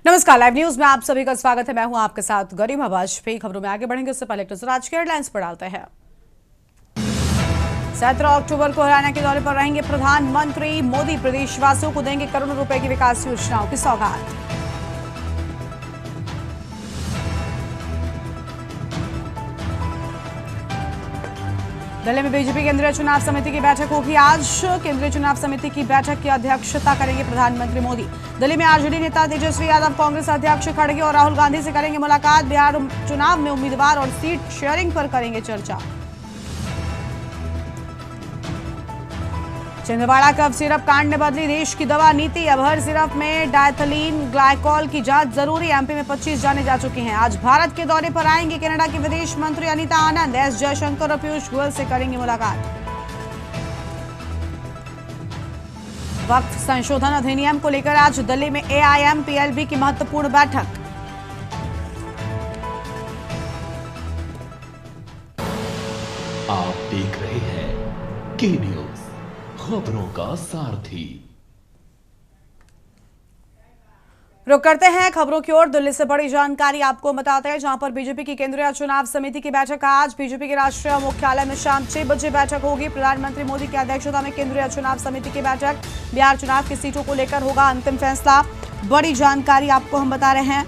नमस्कार, live news में आप सभी का स्वागत है। मैं हूं आपके साथ गरिमा वाजपेयी। खबरों में आगे बढ़ेंगे उससे पहले एक नजर आज के हेडलाइंस पर डालते हैं। 17 अक्टूबर को हरियाणा के दौरे पर रहेंगे प्रधानमंत्री मोदी। प्रदेशवासियों को देंगे करोड़ों रुपए की विकास योजनाओं की सौगात। दिल्ली में बीजेपी केंद्रीय चुनाव समिति की बैठक होगी आज। केंद्रीय चुनाव समिति की बैठक की अध्यक्षता करेंगे प्रधानमंत्री मोदी। दिल्ली में आरजेडी नेता तेजस्वी यादव, कांग्रेस अध्यक्ष खड़गे और राहुल गांधी से करेंगे मुलाकात। बिहार चुनाव में उम्मीदवार और सीट शेयरिंग पर करेंगे चर्चा। छिंदवाड़ा कफ सिरप कांड ने बदली देश की दवा नीति। अब हर सिरप में डायथिलीन ग्लाइकॉल की जांच जरूरी। एमपी में 25 जाने जा चुकी हैं। आज भारत के दौरे पर आएंगे कनाडा के विदेश मंत्री अनीता आनंद। एस जयशंकर और पीयूष गोयल से करेंगे मुलाकात। वक्फ संशोधन अधिनियम को लेकर आज दिल्ली में एआईएमपीएलबी की महत्वपूर्ण बैठक। आप देख रहे हैं के न्यूज, खबरों का सारथी। रुक करते हैं खबरों की ओर। दिल्ली से बड़ी जानकारी आपको बताते हैं, जहां पर बीजेपी की केंद्रीय चुनाव समिति की बैठक आज बीजेपी के राष्ट्रीय मुख्यालय में शाम 6 बजे बैठक होगी। प्रधानमंत्री मोदी की अध्यक्षता में केंद्रीय चुनाव समिति की बैठक। बिहार चुनाव की सीटों को लेकर होगा अंतिम फैसला। बड़ी जानकारी आपको हम बता रहे हैं।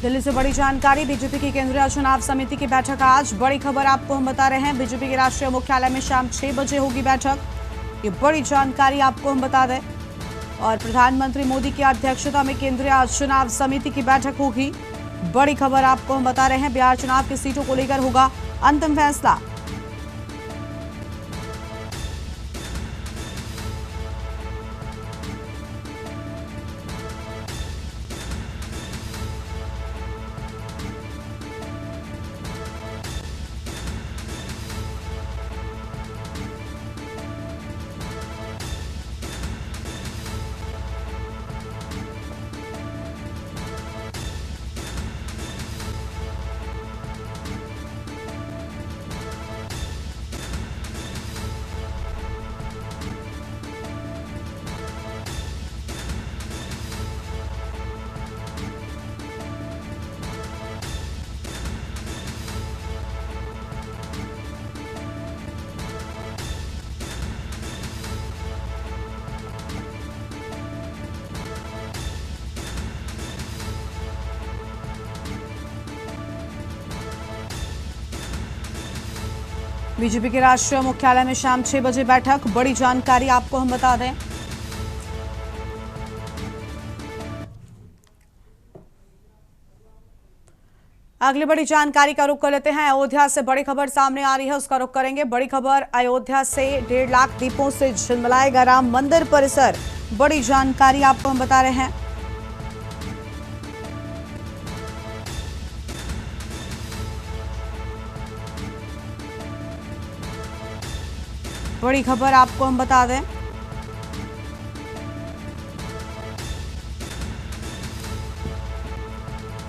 दिल्ली से बड़ी जानकारी, बीजेपी की केंद्रीय चुनाव समिति की बैठक आज। बड़ी खबर आपको हम बता रहे हैं, बीजेपी के राष्ट्रीय मुख्यालय में शाम 6 बजे होगी बैठक। ये बड़ी जानकारी आपको हम बता दें। और प्रधानमंत्री मोदी की अध्यक्षता में केंद्रीय चुनाव समिति की बैठक होगी। बड़ी खबर आपको हम बता रहे हैं, बिहार चुनाव की सीटों को लेकर होगा अंतिम फैसला। बीजेपी के राष्ट्रीय मुख्यालय में शाम 6 बजे बैठक। बड़ी जानकारी आपको हम बता दें। अगली बड़ी जानकारी का रुख कर लेते हैं। अयोध्या से बड़ी खबर सामने आ रही है, उसका रुख करेंगे। बड़ी खबर, अयोध्या से 1.5 लाख दीपों से झिलमिलाएगा राम मंदिर परिसर। बड़ी जानकारी आपको हम बता रहे हैं। बड़ी खबर आपको हम बता दें।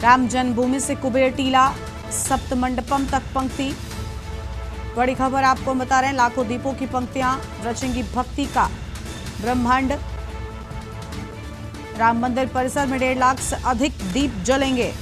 राम जन्मभूमि से कुबेर टीला सप्त मंडपम तक पंक्ति। बड़ी खबर आपको हम बता रहे हैं, लाखों दीपों की पंक्तियां रचेंगी भक्ति का ब्रह्मांड। राम मंदिर परिसर में 1.5 लाख से अधिक दीप जलेंगे।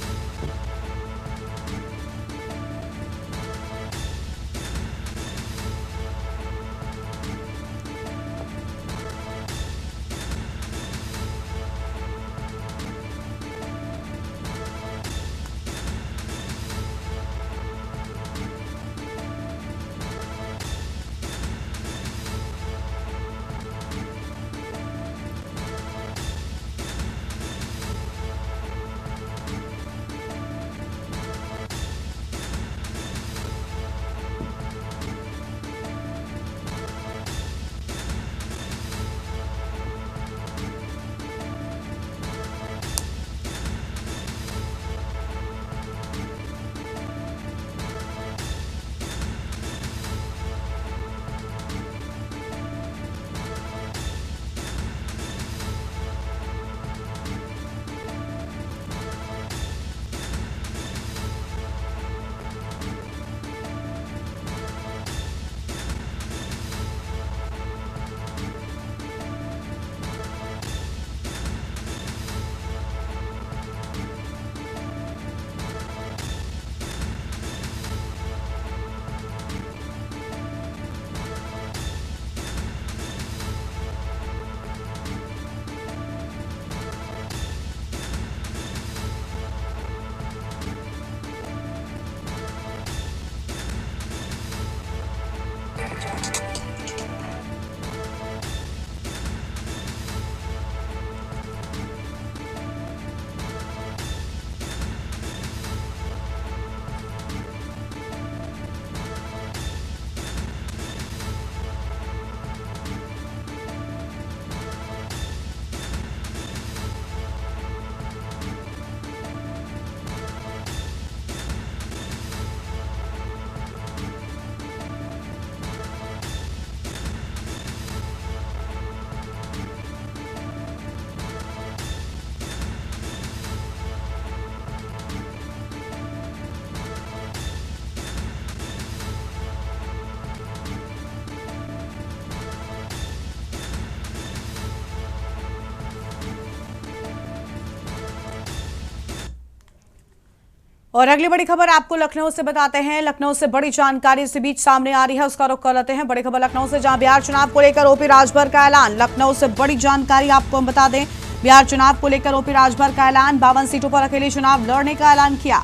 और अगली बड़ी खबर आपको लखनऊ से बताते हैं। लखनऊ से बड़ी जानकारी इसी बीच सामने आ रही है, उसका रुख कर लेते हैं। बड़ी खबर लखनऊ से, जहां बिहार चुनाव को लेकर ओपी राजभर का ऐलान। लखनऊ से बड़ी जानकारी आपको हम बता दें, बिहार चुनाव को लेकर ओपी राजभर का ऐलान। 52 सीटों पर अकेले चुनाव लड़ने का ऐलान किया।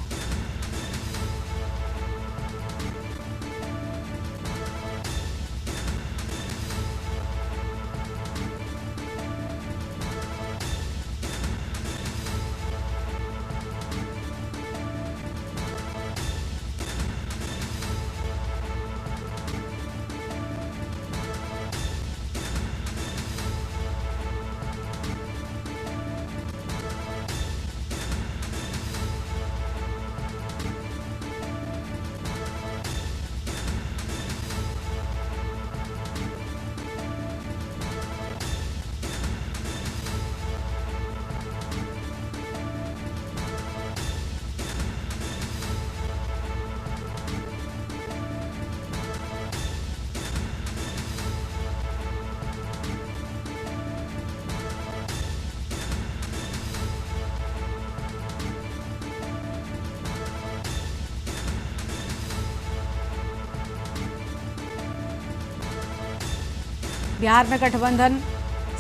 बिहार में गठबंधन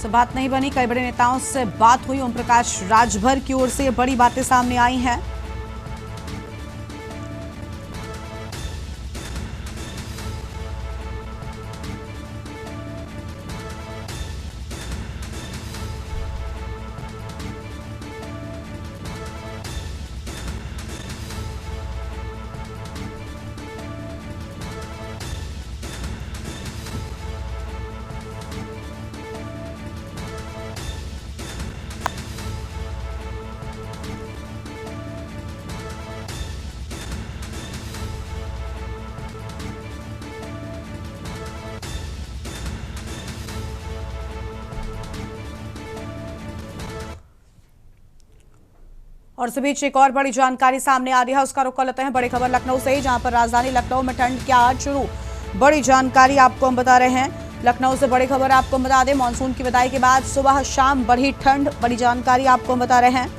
से बात नहीं बनी, कई बड़े नेताओं से बात हुई। ओम प्रकाश राजभर की ओर से बड़ी बातें सामने आई हैं। और इस बीच एक और बड़ी जानकारी सामने आ रही है, उसका रुख कर लेते हैं। बड़ी खबर लखनऊ से ही, जहां पर राजधानी लखनऊ में ठंड क्या आज शुरू। बड़ी जानकारी आपको हम बता रहे हैं। लखनऊ से बड़ी खबर आपको हम बता दें, मानसून की विदाई के बाद सुबह शाम बढ़ी ठंड। बड़ी जानकारी आपको हम बता रहे हैं।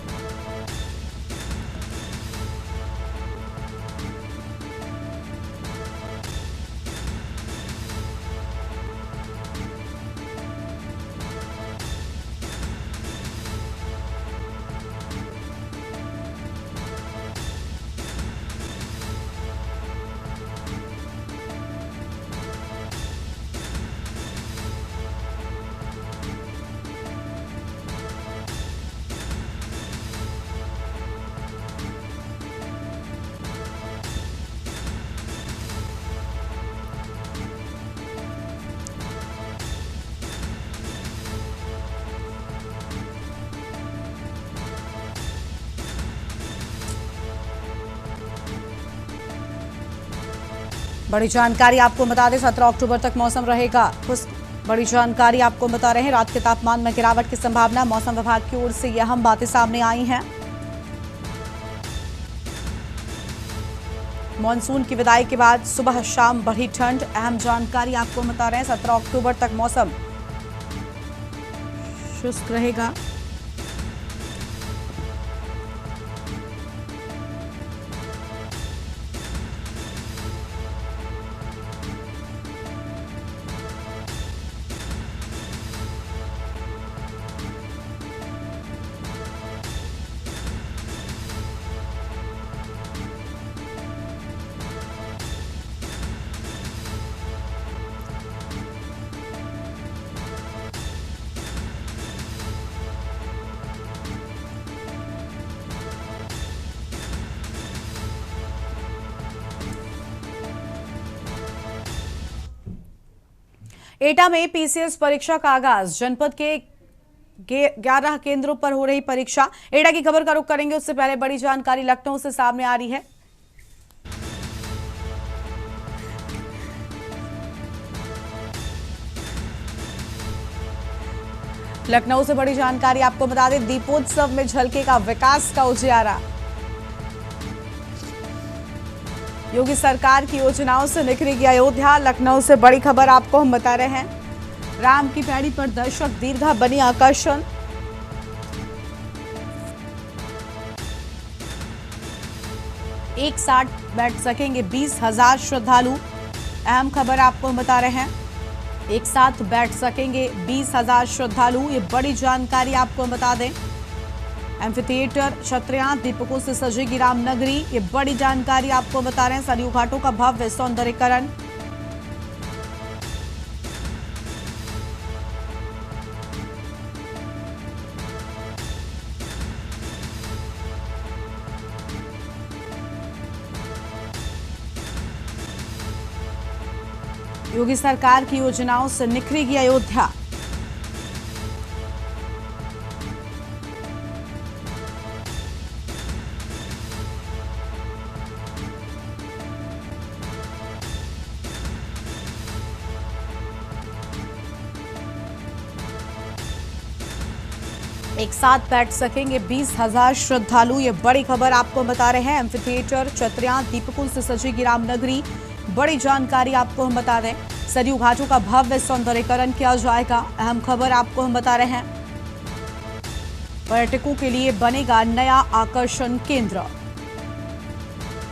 बड़ी जानकारी आपको बता दें, 17 अक्टूबर तक मौसम रहेगा खुश्क। बड़ी जानकारी आपको बता रहे हैं, रात के तापमान में गिरावट की संभावना। मौसम विभाग की ओर से यह अहम बातें सामने आई हैं। मॉनसून की विदाई के बाद सुबह शाम बढ़ी ठंड। अहम जानकारी आपको बता रहे हैं, 17 अक्टूबर तक मौसम शुष्क रहेगा। एटा में पीसीएस परीक्षा का आगाज। जनपद के 11 केंद्रों पर हो रही परीक्षा। एटा की खबर का रुख करेंगे, उससे पहले बड़ी जानकारी लखनऊ से सामने आ रही है। लखनऊ से बड़ी जानकारी आपको बता दें, दीपोत्सव में झलकेगा विकास का उजियारा। योगी सरकार की योजनाओं से निखरेगी अयोध्या। लखनऊ से बड़ी खबर आपको हम बता रहे हैं, राम की पैड़ी पर दर्शक दीर्घा बनी आकर्षण। एक साथ बैठ सकेंगे 20,000 श्रद्धालु। अहम खबर आपको हम बता रहे हैं, एक साथ बैठ सकेंगे 20,000 श्रद्धालु। ये बड़ी जानकारी आपको हम बता दें। एम्फी थिएटर, छतरियां, दीपकों से सजेगी रामनगरी। ये बड़ी जानकारी आपको बता रहे हैं। सरयू घाटों का भव्य सौंदर्यीकरण। योगी सरकार की योजनाओं से निखरेगी अयोध्या। एक साथ बैठ सकेंगे 20,000 श्रद्धालु। ये बड़ी खबर आपको बता रहे हैं। एम्फी थिएटर, छतरियां, दीपकों से सजेगी रामनगरी। बड़ी जानकारी आपको हम बता दें। सरयू घाटों का भव्य सौंदर्यीकरण किया जाएगा। अहम खबर आपको हम बता रहे हैं। पर्यटकों के लिए बनेगा नया आकर्षण केंद्र।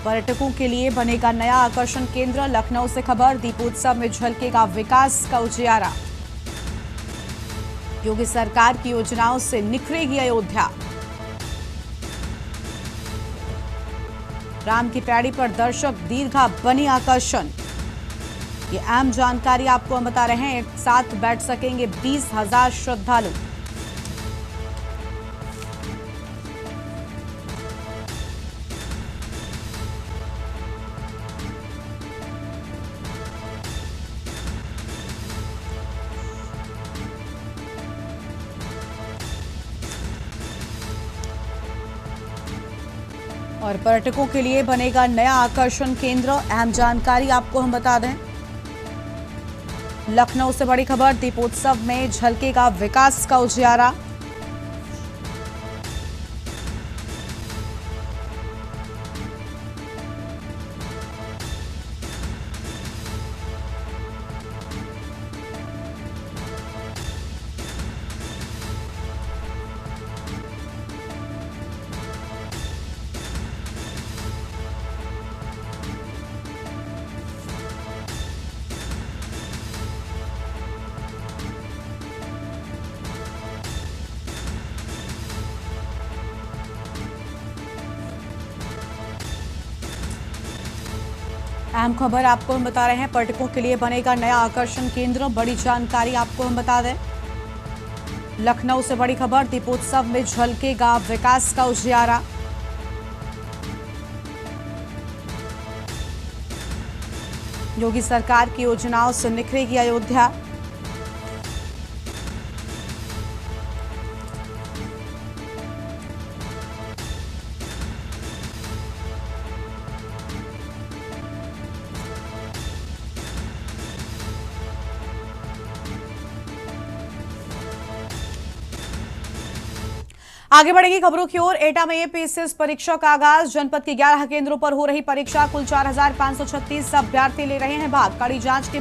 पर्यटकों के लिए बनेगा नया आकर्षण केंद्र। लखनऊ से खबर, दीपोत्सव में झलकेगा विकास का उजियारा। योगी सरकार की योजनाओं से निखरेगी अयोध्या। राम की पैड़ी पर दर्शक दीर्घा बनी आकर्षण। ये अहम जानकारी आपको हम बता रहे हैं। एक साथ बैठ सकेंगे 20,000 श्रद्धालु। और पर्यटकों के लिए बनेगा नया आकर्षण केंद्र। अहम जानकारी आपको हम बता दें। लखनऊ से बड़ी खबर, दीपोत्सव में झलकेगा विकास का उजियारा। अहम खबर आपको हम बता रहे हैं। पर्यटकों के लिए बनेगा नया आकर्षण केंद्र। बड़ी जानकारी आपको हम बता दें। लखनऊ से बड़ी खबर, दीपोत्सव में झलकेगा विकास का उजियारा। योगी सरकार की योजनाओं से निखरेगी अयोध्या। आगे बढ़ेगी खबरों की ओर। एटा में एपीएसएस परीक्षा का आगाज। जनपद के 11 केंद्रों पर हो रही परीक्षा। कुल 4,536 अभ्यर्थी ले रहे हैं भाग। कड़ी जांच के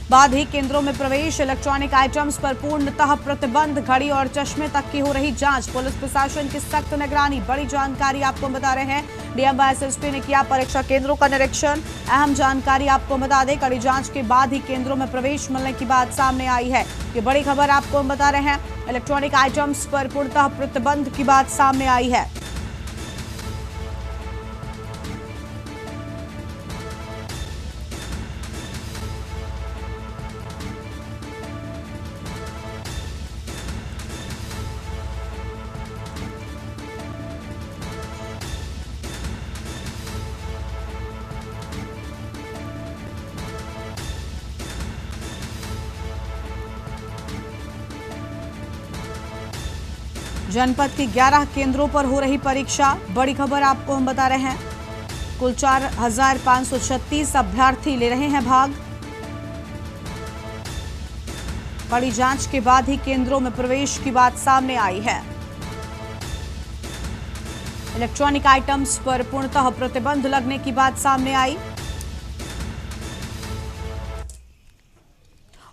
बाद ही केंद्रों में प्रवेश। इलेक्ट्रॉनिक आइटम्स पर पूर्णतः प्रतिबंध। घड़ी और चश्मे तक की हो रही जांच। पुलिस प्रशासन की सख्त निगरानी। बड़ी जानकारी आपको बता रहे हैं। डीएम व एसएसपी ने किया परीक्षा केंद्रों का निरीक्षण। अहम जानकारी आपको बता दें। कड़ी जांच के बाद ही केंद्रों में प्रवेश मिलने की बात सामने आई है। ये बड़ी खबर आपको हम बता रहे हैं। इलेक्ट्रॉनिक आइटम्स पर पूर्णतः प्रतिबंध की बात सामने आई है। जनपद के 11 केंद्रों पर हो रही परीक्षा। बड़ी खबर आपको हम बता रहे हैं। कुल 4,536 अभ्यर्थी ले रहे हैं भाग। कड़ी जांच के बाद ही केंद्रों में प्रवेश की बात सामने आई है। इलेक्ट्रॉनिक आइटम्स पर पूर्णतः प्रतिबंध लगने की बात सामने आई।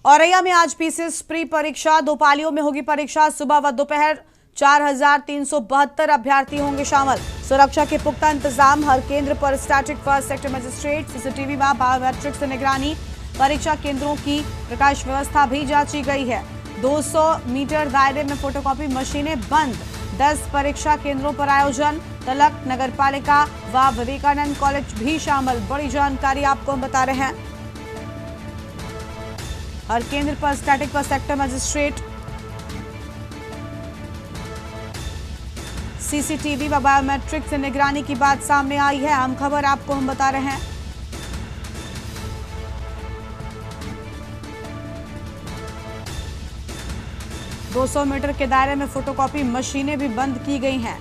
औरैया में आज पीसीएस प्री परीक्षा। 2 पालियों में होगी परीक्षा। सुबह व दोपहर 4,372 अभ्यर्थी होंगे शामिल। सुरक्षा के पुख्ता इंतजाम, हर केंद्र पर static first sector magistrate, CCTV व बायोमेट्रिक से निगरानी। परीक्षा केंद्रों की प्रकाश व्यवस्था भी जांची गई है। 200 मीटर दायरे में फोटोकॉपी मशीनें बंद। 10 परीक्षा केंद्रों पर आयोजन। तलक नगरपालिका व विवेकानंद कॉलेज भी शामिल। बड़ी जानकारी आपको हम बता रहे हैं। हर केंद्र पर स्टैटिक व सेक्टर मजिस्ट्रेट, सीसीटीवी व बायोमेट्रिक से निगरानी की बात सामने आई है। अहम खबर आपको हम बता रहे हैं। दो 200 मीटर के दायरे में फोटोकॉपी मशीनें भी बंद की गई हैं।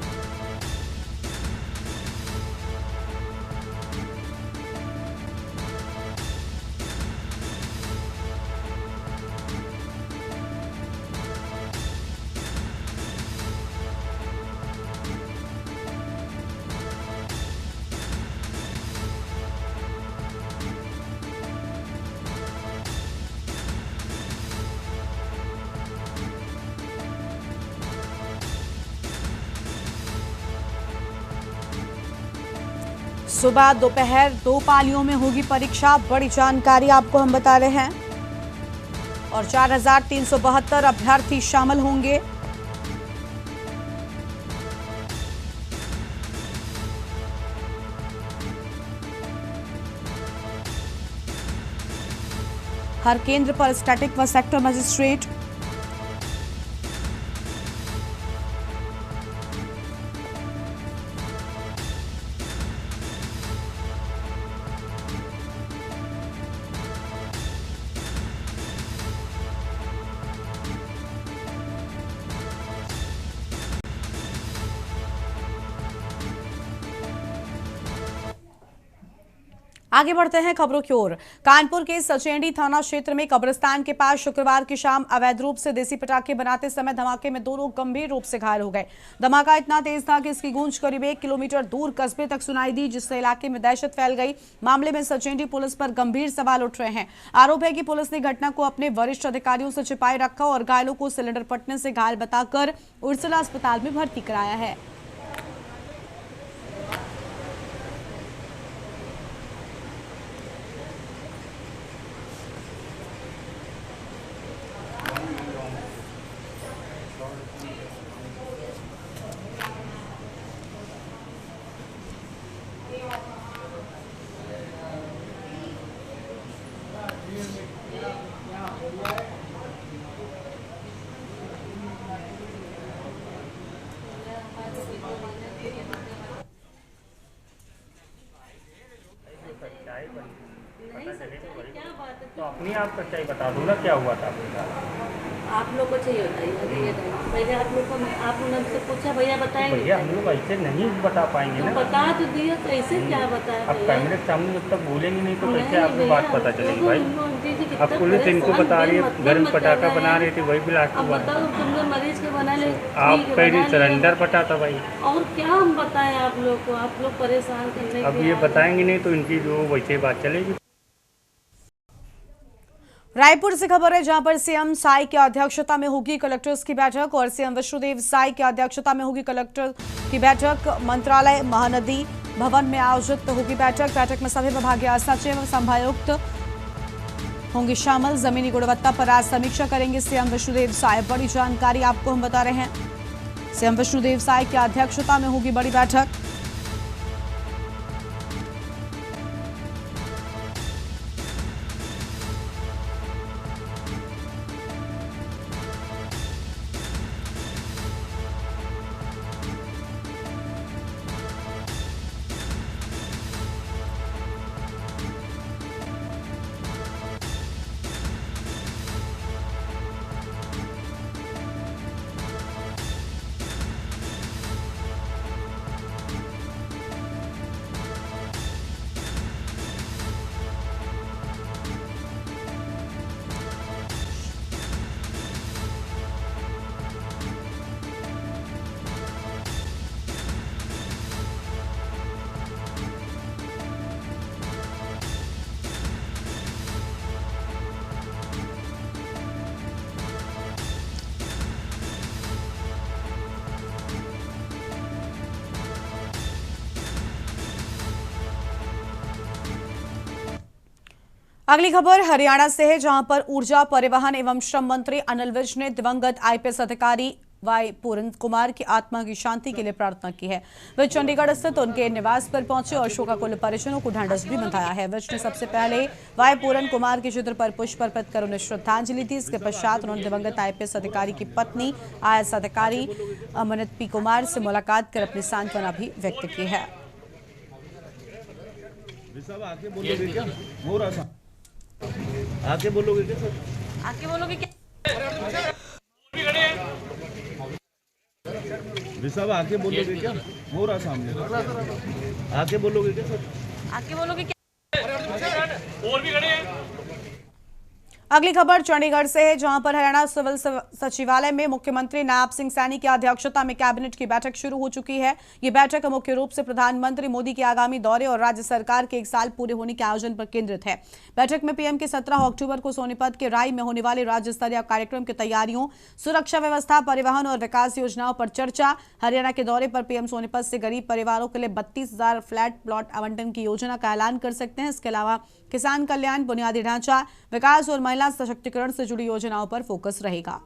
सुबह दोपहर 2 पालियों में होगी परीक्षा। बड़ी जानकारी आपको हम बता रहे हैं। और 4,372 अभ्यर्थी शामिल होंगे। हर केंद्र पर स्टैटिक व सेक्टर मजिस्ट्रेट, आगे बढ़ते हैं खबरों की ओर। कानपुर के सचेंडी थाना क्षेत्र में कब्रिस्तान के पास शुक्रवार की शाम अवैध रूप से देसी पटाखे बनाते समय धमाके में 2 लोग गंभीर रूप से घायल हो गए। धमाका इतना तेज था कि इसकी गूंज करीब 1 किलोमीटर दूर कस्बे तक सुनाई दी, जिससे इलाके में दहशत फैल गई। मामले में सचेंडी पुलिस पर गंभीर सवाल उठ रहे हैं। आरोप है कि पुलिस ने घटना को अपने वरिष्ठ अधिकारियों से छिपाए रखा और घायलों को सिलेंडर फटने से घायल बताकर उर्सला अस्पताल में भर्ती कराया है। तो अपनी आप सच्चाई बता दो ना, क्या हुआ था आप लोग को चाहिए बताइए। पहले आप लोग को आपने हमसे पूछा, भैया बताएंगे? भैया हम लोग ऐसे नहीं बता पाएंगे तो ना। बता तो दिया, कैसे क्या बताया? अब कैमरे के सामने जब तक बोलेंगे नहीं तो कैसे आपको बात पता चलेगी भाई? अब पुलिस इनको बता रही है घर में पटाखा बना रही थी, वही ब्लास्ट हुआ। बताओ, तुम लोग मरीज के बना ले, आप कह रही सरेंडर पटा था भाई। और क्या हम बताएं आप लोग को? आप लोग परेशान करने। अब ये बताएंगे नहीं तो इनकी जो वैसे बात चलेगी। रायपुर से खबर है, जहां पर सीएम साई की अध्यक्षता में होगी कलेक्टर्स की बैठक और सीएम विष्णुदेव साई की अध्यक्षता में होगी कलेक्टर की बैठक। मंत्रालय महानदी भवन में आयोजित होगी बैठक में सभी विभागीय सचिव संभायुक्त होंगे शामिल। जमीनी गुणवत्ता पर आज समीक्षा करेंगे सीएम विष्णुदेव साई। बड़ी जानकारी आपको हम बता रहे हैं। सीएम विष्णुदेव साई की अध्यक्षता में होगी बड़ी बैठक। अगली खबर हरियाणा से है, जहां पर ऊर्जा, परिवहन एवं श्रम मंत्री अनिल विज ने दिवंगत आईपीएस अधिकारी वाई पूरन कुमार की आत्मा की शांति के लिए प्रार्थना की है। वे चंडीगढ़ स्थित उनके निवास पर पहुंचे और शोकाकुल परिजनों को ढांढस भी बंधाया है। विज ने सबसे पहले वाई पूरन कुमार के चित्र पर पुष्प अर्पित कर उन्हें श्रद्धांजलि दी। इसके पश्चात उन्होंने दिवंगत आईपीएस अधिकारी की पत्नी आईएएस अधिकारी अमृत पी कुमार से मुलाकात कर अपनी सांत्वना भी व्यक्त की है। आके बोलोगे क्या? आके बोलोगे क्या सर? आके बोलोगे क्या? साहब आके बोलोगे क्या? हो रहा सामने। आके बोलोगे क्या सर? आके बोलोगे क्या? अगली खबर चंडीगढ़ से है, जहां पर हरियाणा सिविल सचिवालय में मुख्यमंत्री नायब सिंह सैनी की अध्यक्षता में कैबिनेट की बैठक शुरू हो चुकी है। ये बैठक मुख्य रूप से प्रधानमंत्री मोदी के आगामी दौरे और राज्य सरकार के 1 साल पूरे होने के आयोजन पर केंद्रित है। बैठक में पीएम की 17 अक्टूबर को सोनीपत के राई में होने वाले राज्य स्तरीय कार्यक्रम की तैयारियों, सुरक्षा व्यवस्था, परिवहन और विकास योजनाओं पर चर्चा। हरियाणा के दौरे पर पीएम सोनीपत से गरीब परिवारों के लिए 32,000 फ्लैट प्लॉट आवंटन की योजना का ऐलान कर सकते हैं। इसके अलावा किसान कल्याण, बुनियादी ढांचा विकास और महिला सशक्तिकरण से जुड़ी योजनाओं पर फोकस रहेगा।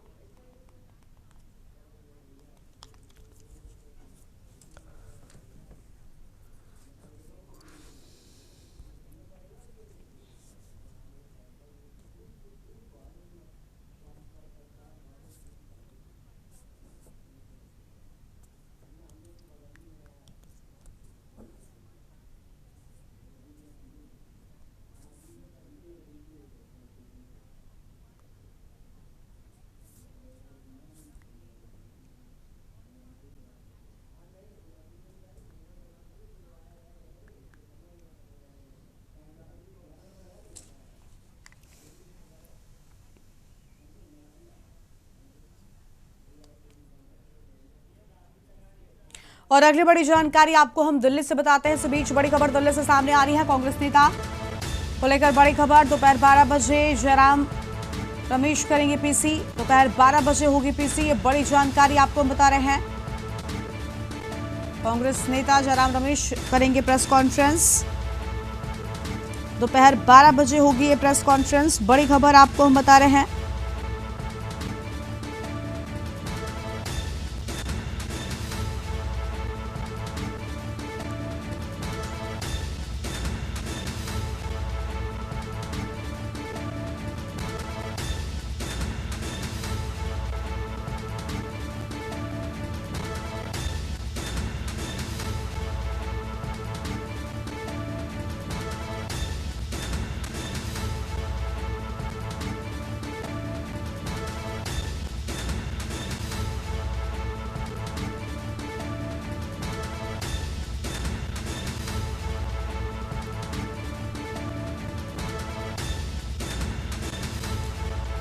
और अगली बड़ी जानकारी आपको हम दिल्ली से बताते हैं। इस बीच बड़ी खबर दिल्ली से सामने आ रही है। कांग्रेस नेता को लेकर बड़ी खबर। दोपहर 12 बजे जयराम रमेश करेंगे पीसी। दोपहर 12 बजे होगी पीसी, ये बड़ी जानकारी आपको हम बता रहे हैं। कांग्रेस नेता जयराम रमेश करेंगे प्रेस कॉन्फ्रेंस। दोपहर 12 बजे होगी ये प्रेस कॉन्फ्रेंस। बड़ी खबर आपको हम बता रहे हैं।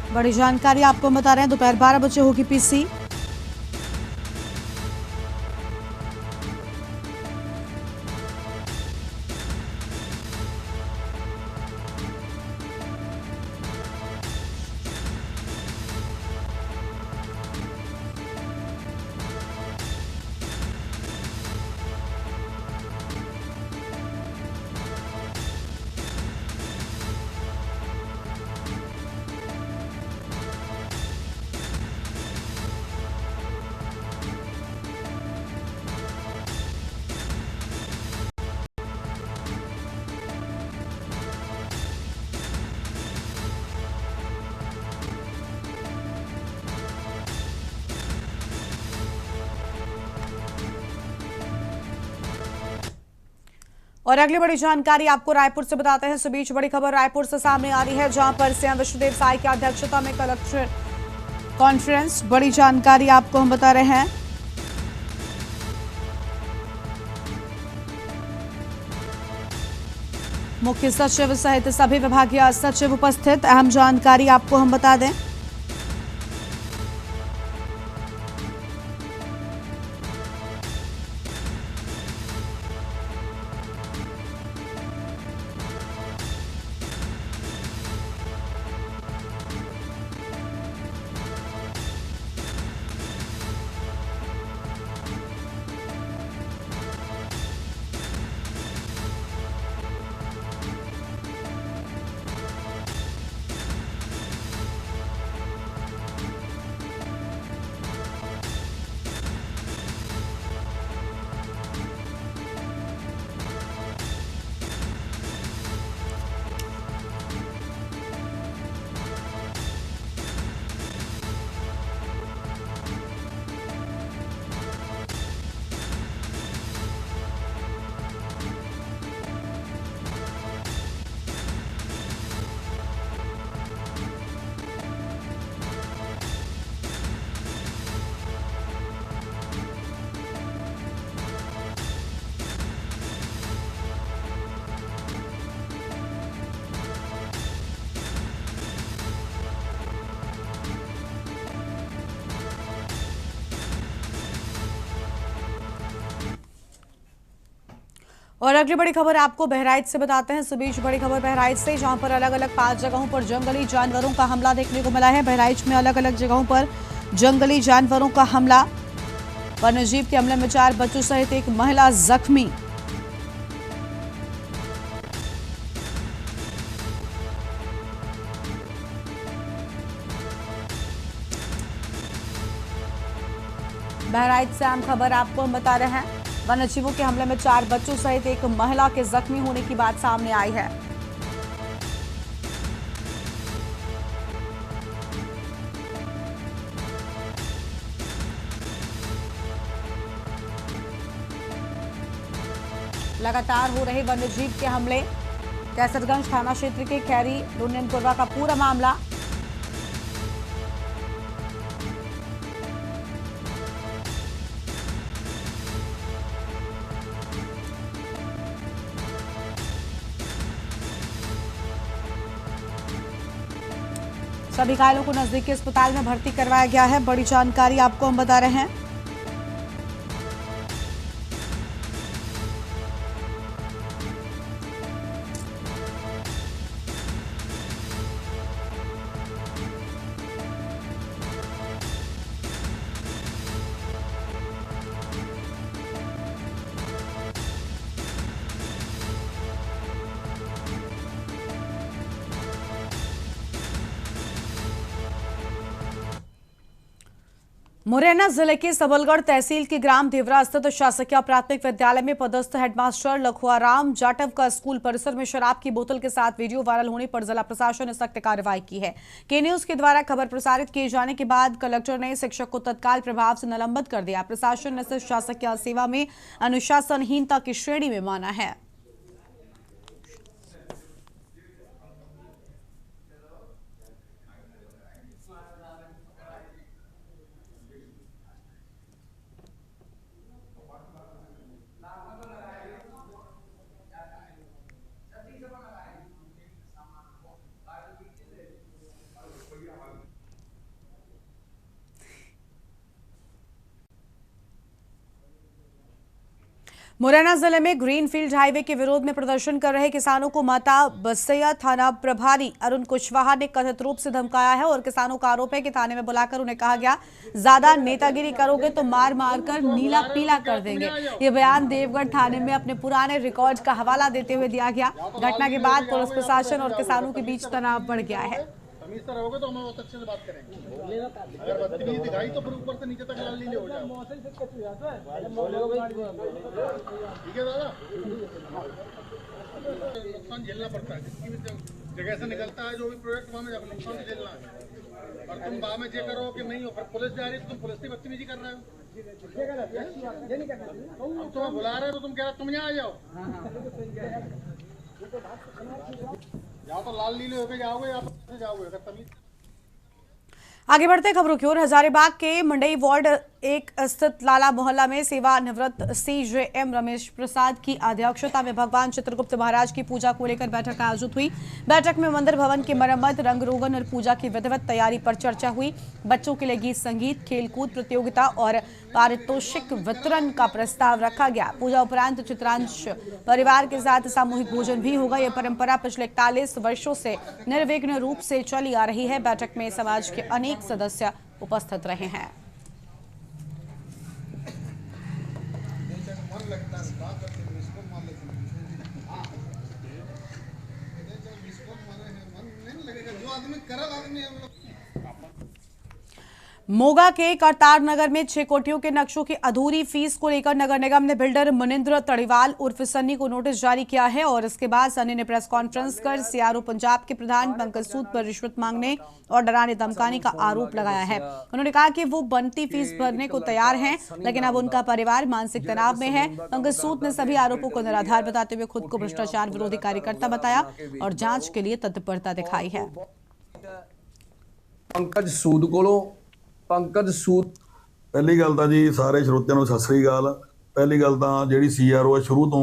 बड़ी जानकारी आपको बता रहे हैं। दोपहर 12 बजे होगी पीसी। और अगली बड़ी जानकारी आपको रायपुर से बताते हैं। इस बीच बड़ी खबर रायपुर से सामने आ रही है, जहां पर सीएम विष्णुदेव साय की अध्यक्षता में कलेक्टर कॉन्फ्रेंस। बड़ी जानकारी आपको हम बता रहे हैं। मुख्य सचिव सहित सभी विभागीय सचिव उपस्थित। अहम जानकारी आपको हम बता दें। और अगली बड़ी खबर आपको बहराइच से बताते हैं। इस बीच बड़ी खबर बहराइच से, जहां पर अलग अलग 5 जगहों पर जंगली जानवरों का हमला देखने को मिला है। बहराइच में अलग अलग जगहों पर जंगली जानवरों का हमला, वन्यजीव के हमले में 4 बच्चों सहित एक महिला जख्मी। बहराइच से अहम खबर आपको हम बता रहे हैं। वन्यजीवों के हमले में 4 बच्चों सहित एक महिला के जख्मी होने की बात सामने आई है। लगातार हो रहे वन्यजीव के हमले, कैसरगंज थाना क्षेत्र के खैरी लुनियनपुरवा का पूरा मामला। सभी घायलों को नजदीकी अस्पताल में भर्ती करवाया गया है। बड़ी जानकारी आपको हम बता रहे हैं। मुरैना जिले के सबलगढ़ तहसील के ग्राम देवरा स्थित शासकीय प्राथमिक विद्यालय में पदस्थ हेडमास्टर लखुआराम जाटव का स्कूल परिसर में शराब की बोतल के साथ वीडियो वायरल होने पर जिला प्रशासन ने सख्त कार्रवाई की है। के न्यूज के द्वारा खबर प्रसारित किए जाने के बाद कलेक्टर ने शिक्षक को तत्काल प्रभाव से निलंबित कर दिया। प्रशासन ने इसे शासकीय सेवा में अनुशासनहीनता की श्रेणी में माना है। मुरैना जिले में ग्रीनफील्ड हाईवे के विरोध में प्रदर्शन कर रहे किसानों को माता बसैया थाना प्रभारी अरुण कुशवाहा ने कथित रूप से धमकाया है और किसानों का आरोप है कि थाने में बुलाकर उन्हें कहा गया, ज्यादा नेतागिरी करोगे तो मार मार कर नीला पीला कर देंगे। ये बयान देवगढ़ थाने में अपने पुराने रिकॉर्ड का हवाला देते हुए दिया गया। घटना के बाद पुलिस प्रशासन और किसानों के बीच तनाव बढ़ गया है। तमीज़ रहोगे तो हम बहुत अच्छे से बात करेंगे। अगर बदतमीजी दिखाई तो फिर ऊपर से नीचे तक लाल नीले हो जाए। ठीक है दादा, नुकसान झेलना पड़ता है। जिसकी भी जगह से निकलता है जो भी प्रोडक्ट वहाँ में जाकर नुकसान झेलना है। और तुम बाद में चेक करो कि नहीं हो, फिर पुलिस जा रही है तो तुम पुलिस की बदतमीजी कर रहे हो। अब तुम्हें बुला रहे हो तो तुम कह रहे हो तुम यहाँ आ जाओ। या तो लाल नीले होकर जाओगे या तो जाओगे। अगर तमीज आगे बढ़ते खबरों की ओर। हजारीबाग के मंडई वार्ड 1 स्थित लाला मोहल्ला में सेवानिवृत्त CJM रमेश प्रसाद की अध्यक्षता में भगवान चित्रगुप्त महाराज की पूजा को लेकर बैठक आयोजित हुई। बैठक में मंदिर भवन की मरम्मत, रंग रोगन और पूजा की विधिवत तैयारी पर चर्चा हुई। बच्चों के लिए गीत संगीत, खेलकूद प्रतियोगिता और पारितोषिक वितरण का प्रस्ताव रखा गया। पूजा उपरांत चित्रांश परिवार के साथ सामूहिक भोजन भी होगा। यह परंपरा पिछले 41 वर्षों से निर्विघ्न रूप से चली आ रही है। बैठक में समाज के अनेक सदस्य उपस्थित रहे हैं। मोगा के करतार नगर में 6 कोठियों के नक्शों की अधूरी फीस को लेकर नगर निगम ने बिल्डर मनिंद्र तड़ीवाल उर्फ सन्नी को नोटिस जारी किया है और इसके बाद सन्नी ने प्रेस कॉन्फ्रेंस कर CRO पंजाब के प्रधान पंकज सूद पर रिश्वत मांगने और डराने धमकाने का आरोप लगाया है। उन्होंने कहा कि वो बनती फीस भरने को तैयार हैं, लेकिन अब उनका परिवार मानसिक तनाव में है। पंकज सूद ने सभी आरोपों को निराधार बताते हुए खुद को भ्रष्टाचार विरोधी कार्यकर्ता बताया और जांच के लिए तत्परता दिखाई है। पंकज सूद कोलों पंकज सूद पहली गल तां जी सारे श्रोतिਆਂ ਨੂੰ ਸਤਿ ਸ੍ਰੀ ਅਕਾਲ। पहली गल तां ਜਿਹੜੀ CRO है शुरू तो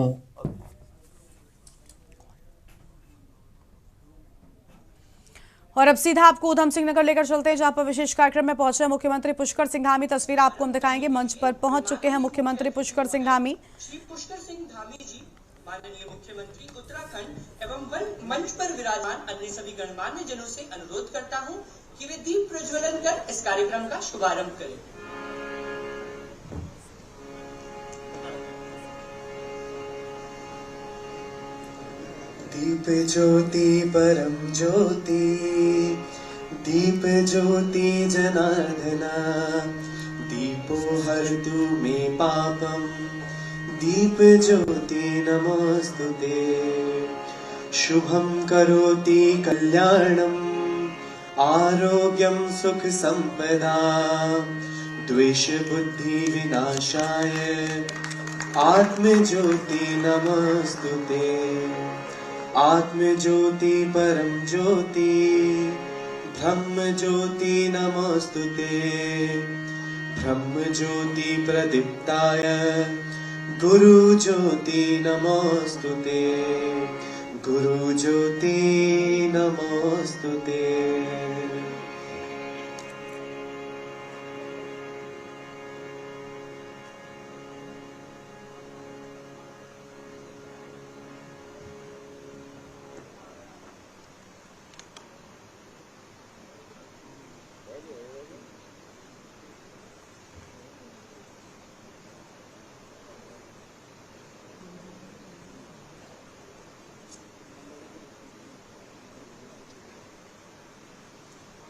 और अब सीधा आपको उधम सिंह नगर लेकर चलते हैं, जहां पर विशेष कार्यक्रम में पहुंचे मुख्यमंत्री पुष्कर सिंह धामी। तस्वीर आपको हम दिखाएंगे। मंच पर पहुंच चुके हैं मुख्यमंत्री पुष्कर सिंह धामी। श्री पुष्कर सिंह धामी जी माननीय मुख्यमंत्री उत्तराखंड एवं मंच पर विराजमान अन्य सभी गणमान्य जनों से अनुरोध करता हूं कि वे दीप प्रज्वलन कर इस कार्यक्रम का शुभारंभ करें। दीप ज्योति परम ज्योति, दीप ज्योति जनार्दना, दीपो हरतु मे पापम, दीप ज्योति नमोस्तुते। शुभं करोति कल्याणं, आरोग्यं सुख संपदा, द्वेष बुद्धि विनाशाय, आत्म ज्योति नमोस्तुते। आत्म ज्योति परम ज्योति, ब्रह्म ज्योति नमोस्तुते। ब्रह्म ज्योति प्रदीप्ताय, गुरु ज्योति नमोस्तुते। गुरु ज्योति नमोस्तुते।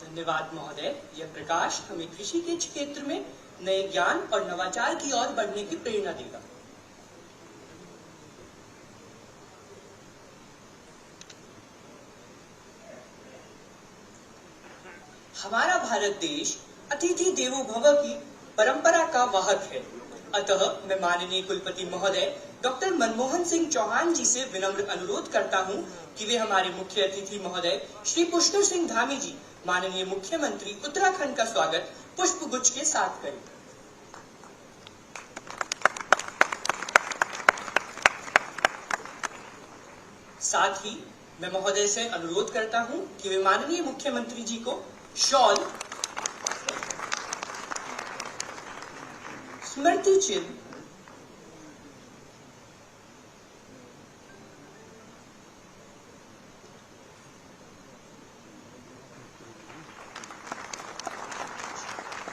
धन्यवाद महोदय। यह प्रकाश हमें कृषि के क्षेत्र में नए ज्ञान और नवाचार की ओर बढ़ने की प्रेरणा देगा। हमारा भारत देश अतिथि देवो भव की परंपरा का वाहक है। अतः मैं माननीय कुलपति महोदय डॉक्टर मनमोहन सिंह चौहान जी से विनम्र अनुरोध करता हूं कि वे हमारे मुख्य अतिथि महोदय श्री पुष्कर सिंह धामी जी, माननीय मुख्यमंत्री उत्तराखंड का स्वागत पुष्प गुच्छ के साथ करें। साथ ही मैं महोदय से अनुरोध करता हूं कि वे माननीय मुख्यमंत्री जी को शॉल, स्मृति चिन्ह,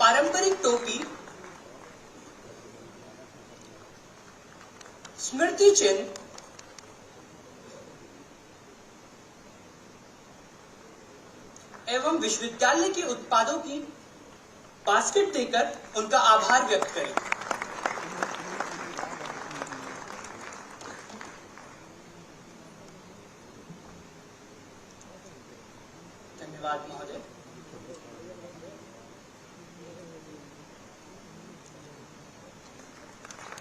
पारंपरिक टोपी, स्मृति चिन्ह एवं विश्वविद्यालय के उत्पादों की बास्केट देकर उनका आभार व्यक्त करें। धन्यवाद महोदय।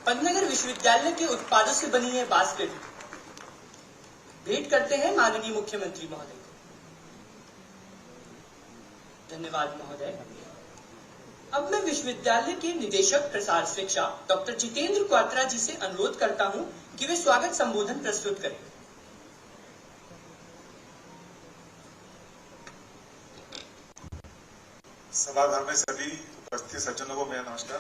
पंतनगर विश्वविद्यालय के उत्पादों से बनी है बास्केट भेंट करते हैं माननीय मुख्यमंत्री महोदय को। धन्यवाद महोदय। अब मैं विश्वविद्यालय के निदेशक प्रसार शिक्षा डॉक्टर जितेंद्र क्वात्रा जी से अनुरोध करता हूं कि वे स्वागत संबोधन प्रस्तुत करें। सभागार में सभी उपस्थित सज्जनों को मेरा नमस्कार।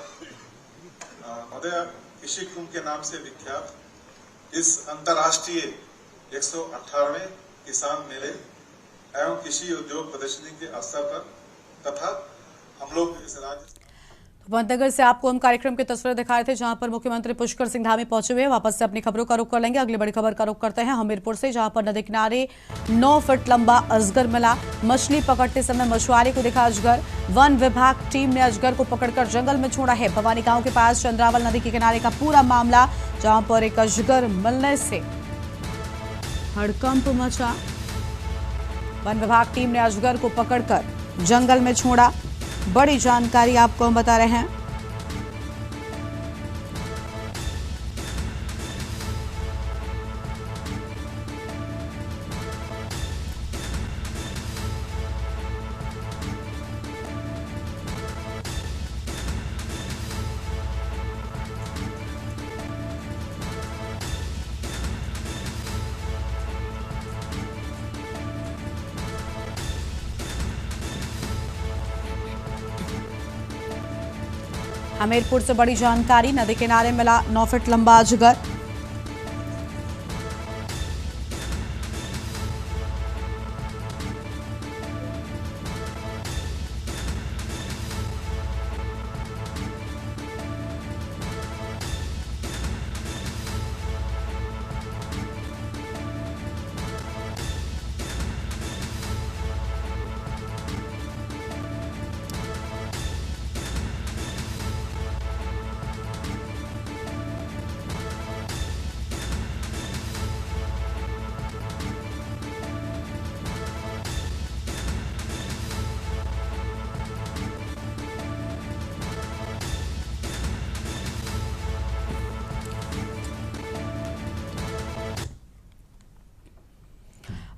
महोदय, कृषि कुंभ के नाम से विख्यात इस अंतर्राष्ट्रीय 118वें किसान मेले एवं कृषि उद्योग प्रदर्शनी के अवसर पर तथा हम लोग इस राज्य पंतनगर से आपको हम कार्यक्रम की तस्वीरें दिखाए थे, जहां पर मुख्यमंत्री पुष्कर सिंह धामी पहुंचे हुए हैं। वापस से अपनी खबरों का रुख कर लेंगे। अगली बड़ी खबर का रुख करते हैं हमीरपुर से, जहां पर नदी किनारे 9 फीट लंबा अजगर मिला। मछली पकड़ते समय मछुआरे को दिखा अजगर। वन विभाग टीम ने अजगर को पकड़कर जंगल में छोड़ा है। भवानी गांव के पास चंद्रावल नदी के किनारे का पूरा मामला, जहां पर एक अजगर मिलने से हड़कंप मचा। वन विभाग टीम ने अजगर को पकड़कर जंगल में छोड़ा। बड़ी जानकारी आपको हम बता रहे हैं। हमीरपुर से बड़ी जानकारी, नदी किनारे मिला 9 फीट लंबा अजगर।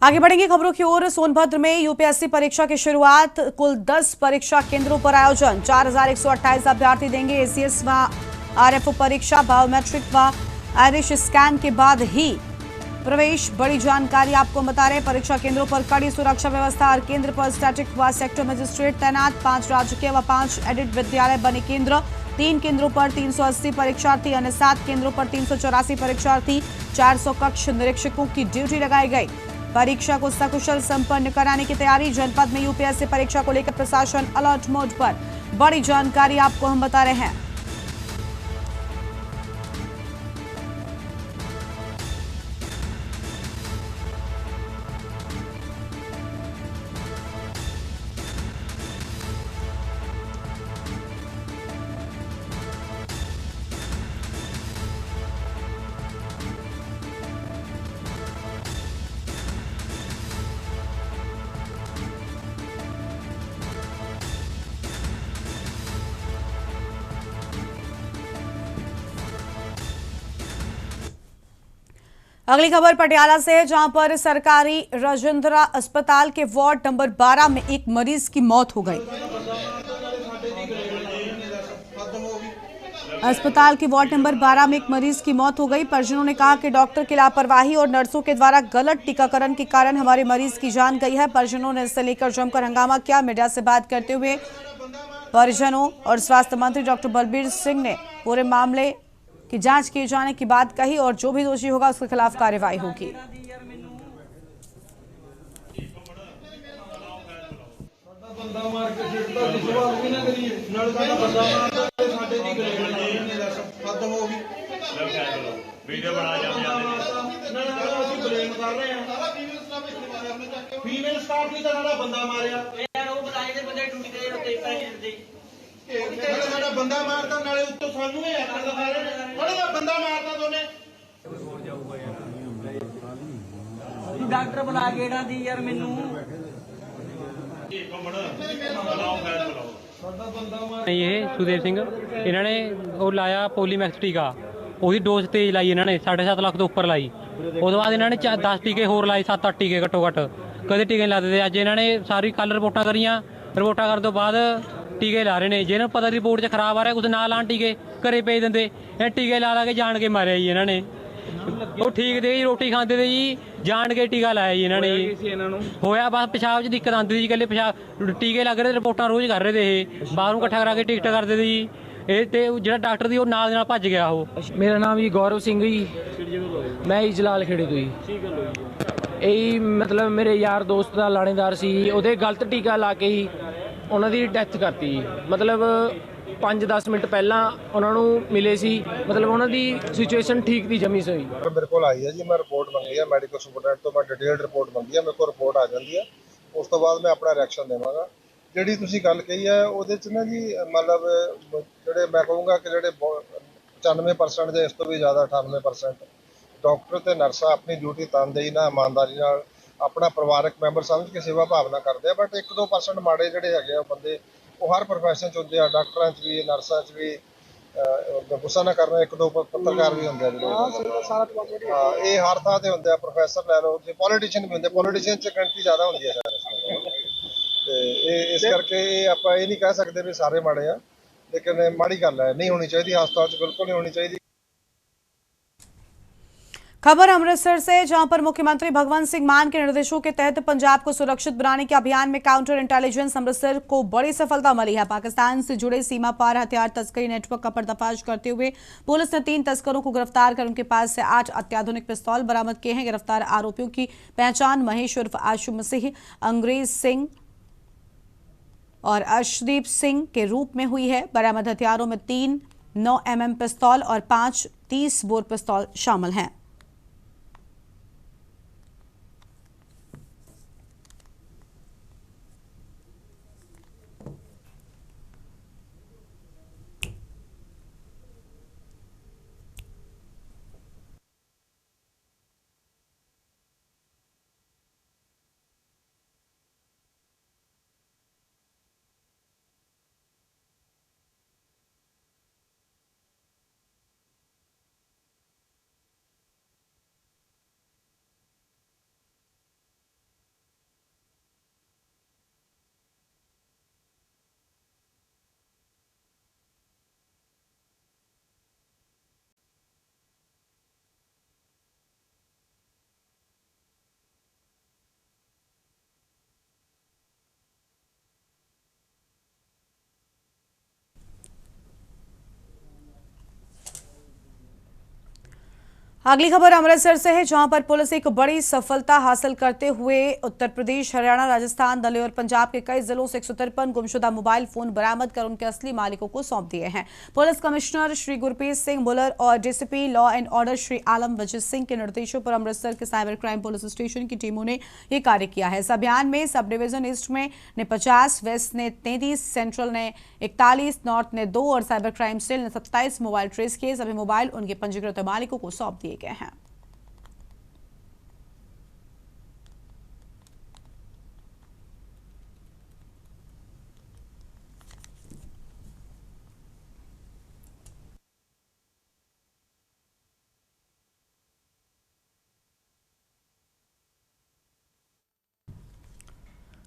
आगे बढ़ेंगे खबरों की ओर। सोनभद्र में यूपीएससी परीक्षा की शुरुआत। कुल 10 परीक्षा केंद्रों पर आयोजन। 4128 अभ्यर्थी देंगे एसीएस व आरएफओ परीक्षा। बायोमेट्रिक व आइरिश स्कैन के बाद ही प्रवेश। बड़ी जानकारी आपको बता रहे हैं। परीक्षा केंद्रों पर कड़ी सुरक्षा व्यवस्था। हर केंद्र पर स्टैटिक व सेक्टर मजिस्ट्रेट तैनात। 5 राजकीय व 5 एडिट विद्यालय बने केंद्र। 3 केंद्रों पर 380 परीक्षार्थी, अन्य 7 केंद्रों पर 384 परीक्षार्थी। 400 कक्ष निरीक्षकों की ड्यूटी लगाई गई। परीक्षा को सकुशल संपन्न कराने की तैयारी। जनपद में यूपीएससी परीक्षा को लेकर प्रशासन अलर्ट मोड पर। बड़ी जानकारी आपको हम बता रहे हैं। अगली खबर पटियाला से है, जहां पर सरकारी राजेंद्रा अस्पताल के वार्ड नंबर 12 में एक मरीज की मौत हो गई। अस्पताल के वार्ड नंबर 12 में एक मरीज की मौत हो गई। परिजनों ने कहा कि डॉक्टर की लापरवाही और नर्सों के द्वारा गलत टीकाकरण के कारण हमारे मरीज की जान गई है। परिजनों ने इससे लेकर जमकर हंगामा किया। मीडिया से बात करते हुए परिजनों और स्वास्थ्य मंत्री डॉक्टर बलबीर सिंह ने पूरे मामले की जांच किए जाने की बात कही और जो भी दोषी होगा उसके खिलाफ कार्रवाई होगी। फीमेल स्टाफ भी तो बंदा मारिया बंदा मारता नाले उत्तों सानू बंदा मारता दोने डॉक्टर बुला के दी यार मैनू ये सुदेव सिंह इन्होंने वो लाया पोलीमैक्स टीका, ਉਹਦੀ ਡੋਜ਼ ਤੇਜ਼ ਲਾਈ ਇਹਨਾਂ ਨੇ 7.5 ਲੱਖ ਤੋਂ ਉੱਪਰ ਲਾਈ। ਉਸ ਤੋਂ ਬਾਅਦ ਇਹਨਾਂ ਨੇ 10 ਟੀਕੇ ਹੋਰ ਲਾਏ, 7-8 ਟੀਕੇ ਘੱਟੋ ਘੱਟ, ਕਦੇ ਟੀਕੇ ਨਹੀਂ ਲਾਦੇ ਤੇ ਅੱਜ ਇਹਨਾਂ ਨੇ ਸਾਰੀ ਕੱਲ ਰਿਪੋਰਟਾਂ ਕਰੀਆਂ। ਰਿਪੋਰਟਾਂ ਕਰਨ ਤੋਂ ਬਾਅਦ ਟੀਕੇ ਲਾ ਰਹੇ ਨੇ। ਜਿਹਨਾਂ ਨੂੰ ਪਤਾ ਰਿਪੋਰਟ 'ਚ ਖਰਾਬ ਆ ਰਿਹਾ ਕੁਝ ਨਾ ਲਾਣ ਟੀਕੇ, ਘਰੇ ਭੇਜ ਦਿੰਦੇ। ਇਹ ਟੀਕੇ ਲਾ ਕੇ ਜਾਣ ਕੇ ਮਾਰਿਆ ਜੀ ਇਹਨਾਂ ਨੇ। ਉਹ ਠੀਕ ਦੇ ਜੀ, ਰੋਟੀ ਖਾਂਦੇ ਤੇ ਜੀ ਜਾਣ ਕੇ ਟੀਕਾ ਲਾਇਆ ਜੀ ਇਹਨਾਂ ਨੇ ਜੀ। ਹੋਇਆ ਬਸ ਪਿਸ਼ਾਬ 'ਚ ਦਿੱਕਤ ਆਉਂਦੀ ਸੀ, ਇਕੱਲੇ ਪਿਸ਼ਾਬ ਟੀਕੇ ਲੱਗ ਰਹੇ, ਰਿਪੋਰਟਾਂ ਰੋਜ਼ ਕਰ ਰਹੇ ਤੇ ਇਹ ਬਾਹਰੋਂ ਇਕੱਠਾ ਕਰਾ ਕੇ ਟਿਕਟ ਕਰਦੇ ਤੇ ਜੀ। ਇਹ ਤੇ ਜਿਹੜਾ ਡਾਕਟਰ ਦੀ ਉਹ ਨਾਲ ਦੇ ਨਾਲ ਭੱਜ ਗਿਆ। ਉਹ ਮੇਰਾ ਨਾਮ ਜੀ ਗੌਰਵ ਸਿੰਘ ਜੀ, ਮੈਂ ਜੀ ਜਲਾਲ ਖੇੜੇ ਤੋਂ ਜੀ। ਇਹ ਮਤਲਬ ਮੇਰੇ ਯਾਰ ਦੋਸਤ ਦਾ ਲਾਣੇਦਾਰ ਸੀ, ਉਹਦੇ ਗਲਤ ਟੀਕਾ ਲਾ ਕੇ ਹੀ ਉਹਨਾਂ ਦੀ ਡੈਥ ਕਰਤੀ ਜੀ। ਮਤਲਬ 5-10 ਮਿੰਟ ਪਹਿਲਾਂ ਉਹਨਾਂ ਨੂੰ ਮਿਲੇ ਸੀ, ਮਤਲਬ ਉਹਨਾਂ ਦੀ ਸਿਚੁਏਸ਼ਨ ਠੀਕ ਦੀ ਜਮੀ ਸੋਈ। ਮੇਰੇ ਕੋਲ ਆਈ ਹੈ ਜੀ, ਮੈਂ ਰਿਪੋਰਟ ਮੰਗੀ ਹੈ ਮੈਡੀਕਲ ਸੁਪਰਡੈਂਟ ਤੋਂ। ਮੈਂ ਡਿਟੇਲਡ ਰਿਪੋਰਟ ਮੰਗੀ ਹੈ, ਮੇਰੇ ਕੋਲ ਰਿਪੋਰਟ ਆ ਜਾਂਦੀ ਹੈ, ਉਸ ਤੋਂ ਬਾਅਦ ਮੈਂ ਆਪਣਾ ਰਿਐਕਸ਼ਨ ਦੇਵਾਂਗਾ। ਜਿਹੜੀ ਤੁਸੀਂ ਗੱਲ ਕਹੀ ਹੈ ਉਹਦੇ 'ਚ ਨਾ ਜੀ ਮਤਲਬ ਜਿਹੜੇ ਮੈਂ ਕਹੂੰਗਾ ਕਿ ਜਿਹੜੇ 95% ਜਾਂ ਇਸ ਤੋਂ ਵੀ ਜ਼ਿਆਦਾ 98% ਡਾਕਟਰ ਤੇ ਨਰਸਾਂ ਆਪਣੀ ਡਿਊਟੀ ਤਨਦੇਹੀ ਨਾਲ, ਇਮਾਨਦਾਰੀ ਨਾਲ, ਆਪਣਾ ਪਰਿਵਾਰਕ ਮੈਂਬਰ ਸਮਝ ਕੇ ਸੇਵਾ ਭਾਵਨਾ ਕਰਦੇ ਆ। ਬਟ 1-2% ਮਾੜੇ ਜਿਹੜੇ ਹੈਗੇ ਆ ਬੰਦੇ, ਉਹ ਹਰ ਪ੍ਰੋਫੈਸ਼ਨ 'ਚ ਹੁੰਦੇ ਆ, ਡਾਕਟਰਾਂ 'ਚ ਵੀ, ਨਰਸਾਂ 'ਚ ਵੀ। ਗੁੱਸਾ ਨਾ ਕਰਨਾ, 1-2 ਪੱਤਰਕਾਰ ਵੀ ਹੁੰਦੇ ਆ ਜਿਹੜੇ, ਇਹ ਹਰ ਥਾਂ ਤੇ ਹੁੰਦੇ ਆ। ਪ੍ਰੋਫੈਸਰ ਲੈ ਲਓ, ਜੇ ਪੋਲੀਟੀਸ਼ੀਅਨ ਵੀ ਹੁੰਦੇ, ਪੋਲੀਟੀਸ਼ੀਅਨ 'ਚ ਗਿਣਤੀ ਜ਼ਿਆਦਾ ਹੁੰਦੀ ਹੈ ਸ਼ਾਇਦ। ਤੇ ਇਹ ਇਸ ਕਰਕੇ ਇਹ ਆਪਾਂ ਇਹ ਨਹੀਂ ਕਹਿ ਸਕਦੇ ਵੀ ਸਾਰੇ ਮਾੜੇ ਆ, ਲੇਕਿਨ ਮਾੜੀ ਗੱਲ ਹੈ, ਨਹੀਂ ਹੋਣੀ ਚਾਹੀਦੀ ਹਸਪਤਾਲ 'ਚ, ਬਿਲकुल नहीं होनी चाहिए। खबर अमृतसर से, जहां पर मुख्यमंत्री भगवंत सिंह मान के निर्देशों के तहत पंजाब को सुरक्षित बनाने के अभियान में काउंटर इंटेलिजेंस अमृतसर को बड़ी सफलता मिली है। पाकिस्तान से जुड़े सीमा पार हथियार तस्करी नेटवर्क का पर्दाफाश करते हुए पुलिस ने 3 तस्करों को गिरफ्तार कर उनके पास से 8 अत्याधुनिक पिस्तौल बरामद किए हैं। गिरफ्तार आरोपियों की पहचान महेश उर्फ आशु मसीह, अंग्रेज सिंह और अर्शदीप सिंह के रूप में हुई है। बरामद हथियारों में 3 9mm पिस्तौल और 5 30 बोर पिस्तौल शामिल हैं। अगली खबर अमृतसर से है, जहां पर पुलिस एक बड़ी सफलता हासिल करते हुए उत्तर प्रदेश, हरियाणा, राजस्थान, दिल्ली और पंजाब के कई जिलों से 153 गुमशुदा मोबाइल फोन बरामद कर उनके असली मालिकों को सौंप दिए हैं। पुलिस कमिश्नर श्री गुरप्रीत सिंह मुलर और DCP law and order Shri Alam Wazir Singh के निर्देशों पर अमृतसर के साइबर क्राइम पुलिस स्टेशन की टीमों ने यह कार्य किया है। इस अभियान में सब डिवीजन ईस्ट ने 50, वेस्ट ने 33, सेंट्रल ने 41, नॉर्थ ने 2 और साइबर क्राइम सेल ने 27 मोबाइल ट्रेस किए। सभी मोबाइल उनके पंजीकृत मालिकों को सौंप दिए गए हैं।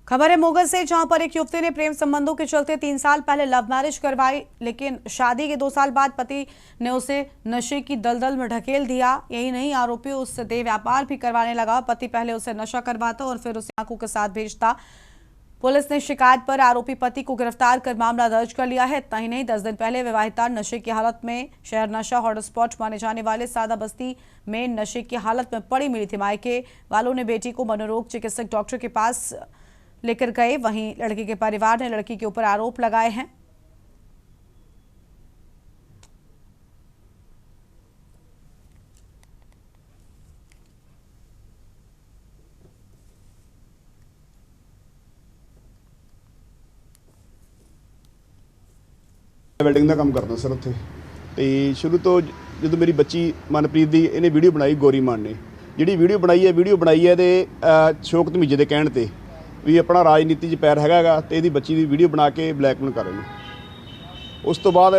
खबर है मोगल से, जहां पर एक युवती ने प्रेम संबंधों के चलते 3 साल पहले लव मैरिज करवाई, लेकिन शादी के 2 साल बाद पति ने उसे नशे की दलदल में ढकेल दिया। यही नहीं, आरोपी उससे देह व्यापार भी करवाने लगा। पति पहले उसे नशा करवाता और फिर उसे आंखों के साथ भेजता। पुलिस ने शिकायत पर आरोपी पति को गिरफ्तार कर मामला दर्ज कर लिया है। इतना ही नहीं, 10 दिन पहले विवाहिता नशे की हालत में शहर नशा हॉटस्पॉट माने जाने वाले सादा बस्ती में नशे की हालत में पड़ी मिली थी। मायके वालों ने बेटी को मनोरोग चिकित्सक डॉक्टर के पास लेकर गए। वहीं लड़की के परिवार ने लड़की के ऊपर आरोप लगाए हैं। ਵੈਲਡਿੰਗ ਦਾ ਕੰਮ ਕਰਦਾ ਸਰ ਉੱਥੇ, ਤੇ ਸ਼ੁਰੂ ਤੋਂ ਜਦੋਂ ਮੇਰੀ ਬੱਚੀ ਮਨਪ੍ਰੀਤ ਦੀ ਇਹਨੇ ਵੀਡੀਓ ਬਣਾਈ, ਗੋਰੀ ਮਾਨ ਨੇ ਜਿਹੜੀ ਵੀਡੀਓ ਬਣਾਈ ਹੈ ਤੇ ਸ਼ੌਕਤ ਮੀਜੇ ਦੇ ਕਹਿਣ ਤੇ ਵੀ ਆਪਣਾ ਰਾਜਨੀਤੀ 'ਚ ਪੈਰ ਹੈਗਾ ਤੇ ਇਹਦੀ ਬੱਚੀ ਦੀ ਵੀਡੀਓ ਬਣਾ ਕੇ ਬਲੈਕਮੇਲ ਕਰ ਰਹੇ ਨੇ। ਉਸ ਤੋਂ ਬਾਅਦ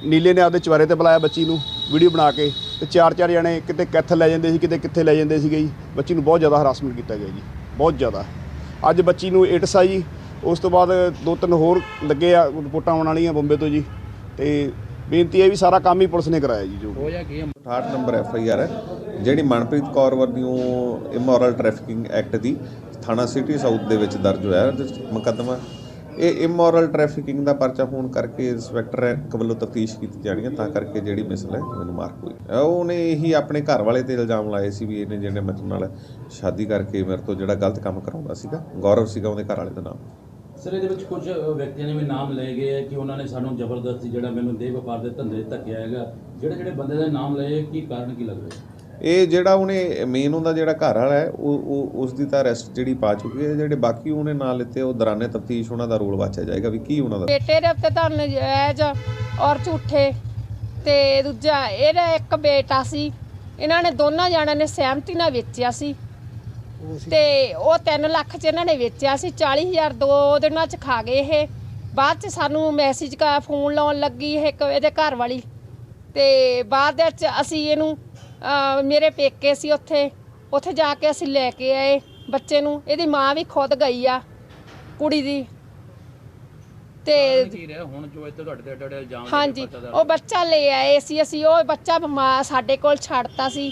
ਨੀਲੇ ਨੇ ਆਪਦੇ ਚਵਾਰੇ ਤੇ ਬੁਲਾਇਆ ਬੱਚੀ ਨੂੰ ਵੀਡੀਓ ਬਣਾ ਕੇ, ਤੇ 4 ਜਣੇ ਕਿਤੇ ਕੈਥਲ ਲੈ ਜਾਂਦੇ ਸੀ, ਕਿਤੇ ਕਿੱਥੇ ਲੈ ਜਾਂਦੇ ਸੀਗੇ ਜੀ। ਬੱਚੀ ਨੂੰ ਬਹੁਤ ਜ਼ਿਆਦਾ ਹਰਾਸਮੈਂਟ ਕੀਤਾ ਗਿਆ ਜੀ, ਬਹੁਤ ਜ਼ਿਆਦਾ। ਅੱਜ ਬੱਚੀ ਨੂੰ ਇਟਸ ਆ ਜੀ। ਉਸ ਤੋਂ ਬਾਅਦ 2-3 ਹੋਰ ਲੱਗੇ ਆ ਰਿਪੋਰਟਾਂ ਆਉਣ ਵਾਲੀਆਂ ਬੰਬੇ ਤੋਂ ਜੀ। ਤੇ ਬੇਨਤੀ ਹੈ ਵੀ ਸਾਰਾ ਕੰਮ ਹੀ ਪੁਲਿਸ ਨੇ ਕਰਾਇਆ ਜੀ। ਜੋ 68 ਨੰਬਰ FIR ਹੈ ਜਿਹੜੀ ਮਨਪ੍ਰੀਤ ਕੌਰ ਵੱਲੋਂ ਇਮੋਰਲ ਟ੍ਰੈਫਿਕਿੰਗ ਐਕਟ ਦੀ ਥਾਣਾ ਸਿਟੀ ਸਾਊਥ ਦੇ ਵਿੱਚ ਦਰਜ ਹੋਇਆ ਮੁਕੱਦਮਾ। ਇਹ ਇਮੋਰਲ ਟ੍ਰੈਫਿਕਿੰਗ ਦਾ ਪਰਚਾ ਹੋਣ ਕਰਕੇ ਇੰਸਪੈਕਟਰ ਰੈਂਕ ਵੱਲੋਂ ਤਫਤੀਸ਼ ਕੀਤੀ ਜਾਣੀ ਹੈ, ਤਾਂ ਕਰਕੇ ਜਿਹੜੀ ਮਿਸਲ ਹੈ ਮੈਨੂੰ ਮਾਰਕ ਹੋਈ। ਉਹਨੇ ਇਹੀ ਆਪਣੇ ਘਰ ਵਾਲੇ ਤੇ ਇਲਜ਼ਾਮ ਲਾਏ ਸੀ ਵੀ ਇਹਨੇ ਜਿਹੜੇ ਮੇਰੇ ਨਾਲ ਸ਼ਾਦੀ ਕਰਕੇ ਮੇਰੇ ਤੋਂ ਜਿਹੜਾ ਗਲਤ ਕੰਮ ਕਰਾਉਂਦਾ ਸੀਗਾ। ਗੌਰਵ ਸੀਗਾ ਉਹਦੇ ਘਰ ਵਾਲੇ ਦਾ ਨਾਮ। ਸਰ ਇਹਦੇ ਵਿੱਚ ਕੁਝ ਵਿਅਕਤੀਆਂ ਨੇ ਵੀ ਨਾਮ ਲਏ ਗਏ ਹੈ ਕਿ ਉਹਨਾਂ ਨੇ ਸਾਨੂੰ ਜ਼ਬਰਦਸਤੀ ਜਿਹੜਾ ਮੈਨੂੰ ਦੇਹ ਵਪਾਰ ਦੇ ਧੰਦੇ ਧੱਕਿਆ ਹੈਗਾ। ਜਿਹੜੇ ਬੰਦੇ ਦੇ ਨਾਮ ਲਏ, ਕੀ ਕਾਰਨ ਕੀ ਲੱਗਦਾ? ਇਹ ਜਿਹੜਾ ਉਹਨੇ ਮੇਨ ਉਹਦਾ ਜਿਹੜਾ ਘਰ ਵਾਲਾ ਹੈ ਉਹ ਉਸ ਦੀ ਤਾਂ ਅਰੈਸਟ ਜਿਹੜੀ ਪਾ ਚੁੱਕੀ ਹੈ। ਜਿਹੜੇ ਬਾਕੀ ਉਹਨੇ ਨਾਂ ਲਿੱਤੇ ਉਹ ਦੌਰਾਨੇ ਤਫਤੀਸ਼ ਉਹਨਾਂ ਦਾ ਰੋਲ ਵਾਚਿਆ ਜਾਏਗਾ ਵੀ ਕੀ ਉਹਨਾਂ ਦਾ। ਬੇਟੇ ਦੇ ਉੱਤੇ ਤਾਂ ਨਜਾਇਜ਼ ਔਰ ਝੂਠੇ, ਤੇ ਦੂਜਾ ਇਹਦਾ ਇੱਕ ਬੇਟਾ ਸੀ। ਇਹਨਾਂ ਨੇ ਦੋਨਾਂ ਜਣਿਆਂ ਨੇ ਸਹਿਮਤੀ ਨਾਲ ਵੇਚਿਆ ਸੀ, ਤੇ ਉਹ 3 ਲੱਖ 'ਚ ਇਹਨਾਂ ਨੇ ਵੇਚਿਆ ਸੀ। 40,000 2 ਦਿਨਾਂ 'ਚ ਖਾ ਗਏ ਇਹ। ਬਾਅਦ 'ਚ ਸਾਨੂੰ ਮੈਸੇਜ ਕਾ ਫੋਨ ਲਾਉਣ ਲੱਗੀ ਇਹ ਇਹਦੇ ਘਰ ਵਾਲੀ, ਤੇ ਬਾਅਦ ਵਿੱਚ ਅਸੀਂ ਇਹਨੂੰ ਮੇਰੇ ਪੇਕੇ ਸੀ ਉੱਥੇ ਜਾ ਕੇ ਅਸੀਂ ਲੈ ਕੇ ਆਏ ਬੱਚੇ ਨੂੰ। ਇਹਦੀ ਮਾਂ ਵੀ ਖੁਦ ਗਈ ਆ ਕੁੜੀ ਦੀ। ਤੇ ਹੁਣ ਜੋ ਇੱਥੇ ਤੁਹਾਡੇ ਤੇ ਇਲਜ਼ਾਮ ਹਾਂਜੀ, ਉਹ ਬੱਚਾ ਲੈ ਆਏ ਸੀ ਅਸੀਂ। ਉਹ ਬੱਚਾ ਸਾਡੇ ਕੋਲ ਛੱਡਤਾ ਸੀ।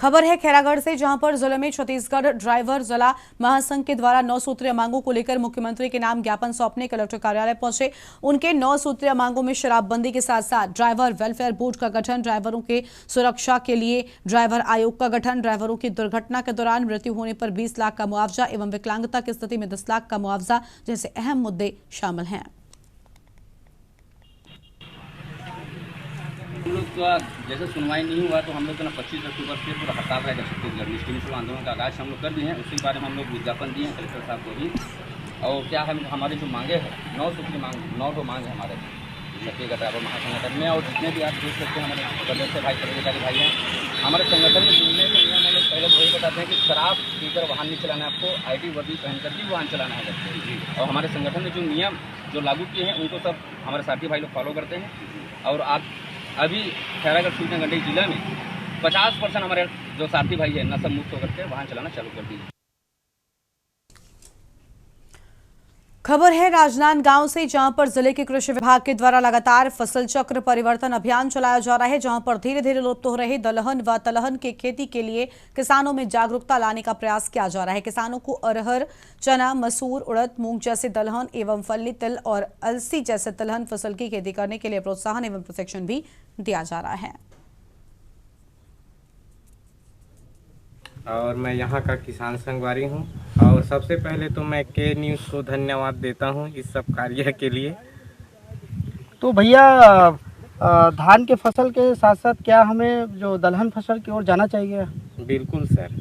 खबर है खैरागढ़ से, जहां पर जिले में छत्तीसगढ़ ड्राइवर जिला महासंघ के द्वारा 9 सूत्रीय मांगों को लेकर मुख्यमंत्री के नाम ज्ञापन सौंपने कलेक्टर कार्यालय पहुंचे। उनके 9 सूत्रीय मांगों में शराबबंदी के साथ साथ ड्राइवर वेलफेयर बोर्ड का गठन, ड्राइवरों के सुरक्षा के लिए ड्राइवर आयोग का गठन, ड्राइवरों की दुर्घटना के दौरान मृत्यु होने पर 20 लाख का मुआवजा एवं विकलांगता की स्थिति में 10 लाख का मुआवजा जैसे अहम मुद्दे शामिल हैं। हम लोग का जैसे सुनवाई नहीं हुआ तो हम लोग ना 25 अक्टूबर से पूरा हड़ताल रहेगा छत्तीसगढ़ में। स्टूडेंट्स आंदोलन का आगाज हम लोग कर दिए हैं, उसी बारे में हम लोग विज्ञापन दिए हैं कलेक्टर साहब को भी। और क्या है हमारी जो मांगे हैं 9 सूत्री मांग 9 ठो मांग है हमारे छत्तीसगढ़ ड्राइवर महासंगठन में। और जितने भी आप देख सकते हैं हमारे सदस्य भाई पदाधिकारी भाई हैं हमारे संगठन में जुड़ने से नियम हम लोग पहले वही बताते हैं कि शराब पीकर वाहन नहीं चलाना है, आपको IT वर्दी पहनकर भी वाहन चलाना है बच्चे। और हमारे संगठन ने जो नियम जो लागू किए हैं उनको सब हमारे साथी भाई लोग फॉलो करते हैं। और आप अभी खैरागढ़ सूचना गंडकी जिला में 50% हमारे जो साथी भाई है नशा मुक्त होकर के वाहन चलाना चालू कर दी। खबर है राजनांदगांव से, जहां पर जिले के कृषि विभाग के द्वारा लगातार फसल चक्र परिवर्तन अभियान चलाया जा रहा है, जहां पर धीरे धीरे लुप्त हो रहे दलहन व तलहन के खेती के लिए किसानों में जागरूकता लाने का प्रयास किया जा रहा है। किसानों को अरहर, चना, मसूर, उड़द, मूंग जैसे दलहन एवं फली तिल और अलसी जैसे तिलहन फसल की खेती करने के लिए प्रोत्साहन एवं प्रशिक्षण भी दिया जा रहा है। और मैं यहाँ का किसान संगवारी हूँ और सबसे पहले तो मैं के न्यूज़ को धन्यवाद देता हूँ इस सब कार्य के लिए। तो भैया धान के फसल के साथ साथ क्या हमें जो दलहन फसल की ओर जाना चाहिए? बिल्कुल सर।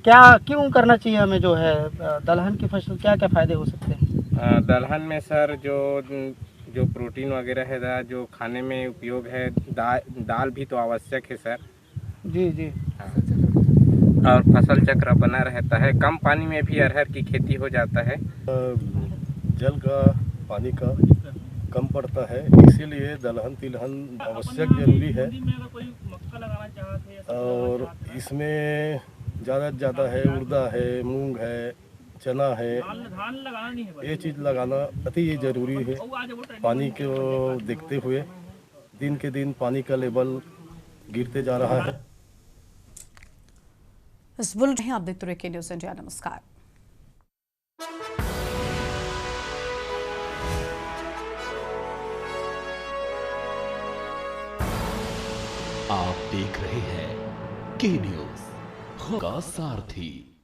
क्या क्यों करना चाहिए हमें जो है दलहन की फसल, क्या क्या फ़ायदे हो सकते हैं? दलहन में सर जो प्रोटीन वगैरह है, जो खाने में उपयोग है, दाल भी तो आवश्यक है सर। जी जी। और फसल चक्र बना रहता है, कम पानी में भी अरहर की खेती हो जाता है। जल का, पानी का कम पड़ता है, इसीलिए दलहन तिलहन आवश्यक जरूरी है। और इसमें ज़्यादा से ज़्यादा है उड़दा है, मूंग है, चना है, ये चीज़ लगाना अति जरूरी है। पानी को देखते हुए दिन के दिन पानी का लेवल गिरते जा रहा है। इस बुलेटिन आप देखते रहिए के न्यूज़ इंडिया। नमस्कार। आप देख रहे हैं के न्यूज़, खबर का सारथी।